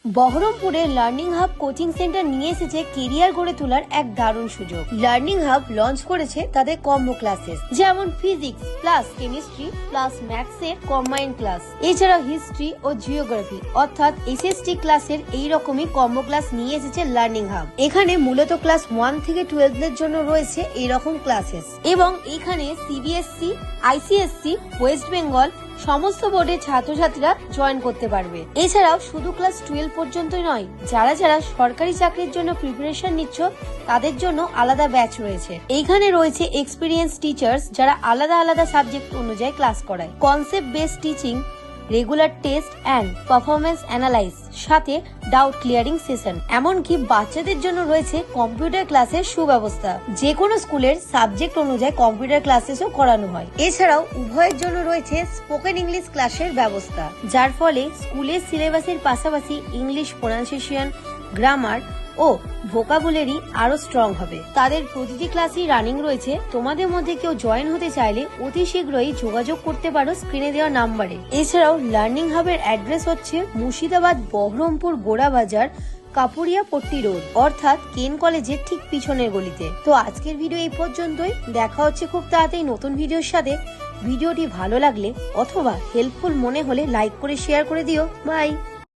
বহরমপুরে learning hub coaching centre নিয়ে এসেছে কেরিয়ার গড়ে তোলার এক দারুণ সুযোগ। লার্নিং হাব লঞ্চ করেছে তাদের কম্বো ক্লাসেস, যেমন physics plus chemistry plus maths এর কম্বাইন্ড ক্লাস, এছাড়াও হিস্ট্রি ও জিওগ্রাফি অর্থাৎ এসএসটি ক্লাসের এইরকমই কম্বো ক্লাস নিয়ে এসেছে লার্নিং হাব। এখানে মূলত ক্লাস 1 থেকে 12 এর জন্য রয়েছে এইরকম ক্লাসেস, এবং এখানে সিবিএসসি, আইসিএসসি, ওয়েস্ট বেঙ্গল সমস্ত বোর্ডের ছাত্রছাত্রীরা জয়েন করতে পারবে। এছাড়াও শুধু ক্লাস 12 পর্যন্তই নয়, যারা সরকারি চাকরির জন্য প্রিপারেশন নিচ্ছ তাদের জন্য আলাদা ব্যাচ রয়েছে। এইখানে রয়েছে এক্সপিরিয়েন্স টিচার্স যারা আলাদা আলাদা সাবজেক্ট অনুযায়ী ক্লাস করায়, concept based teaching, regular test and performance analyse, সাথে ডাউট ক্লিয়ারিং সেশন। এমনকি বাচ্চাদের জন্য রয়েছে কম্পিউটার ক্লাসের সুব্যবস্থা। যে কোনো স্কুলের সাবজেক্ট অনুযায়ী কম্পিউটার ক্লাসেসও করানো হয়। এছাড়াও উভয়ের জন্য রয়েছে স্পোকেন ইংলিশ ক্লাসের ব্যবস্থা, যার ফলে স্কুলের সিলেবাসের পাশাপাশি ইংলিশ প্রোনাউন্সিয়েশন, গ্রামার ও ভোকাবুলারি আরো স্ট্রং হবে। তাদের প্রতিটি ক্লাসই রানিং রয়েছে। তোমাদের মধ্যে কেউ জয়েন হতে চাইলে অতি শীঘ্রই যোগাযোগ করতে পারো স্ক্রিনে দেওয়া নাম্বারে। এছাড়াও লার্নিং হাবের অ্যাড্রেস হচ্ছে মুর্শিদাবাদ বহরমপুর গোড়াবাজার কাপুরিয়া পট্টি রোড, অর্থাৎ কেন কলেজের ঠিক পিছনের গলিতে। তো আজকের ভিডিও এই পর্যন্তই, দেখা হচ্ছে খুব তাড়াতাড়ি নতুন ভিডিওর সাথে। ভিডিওটি ভালো লাগলে অথবা হেল্পফুল মনে হলে লাইক করে শেয়ার করে দিও। বাই।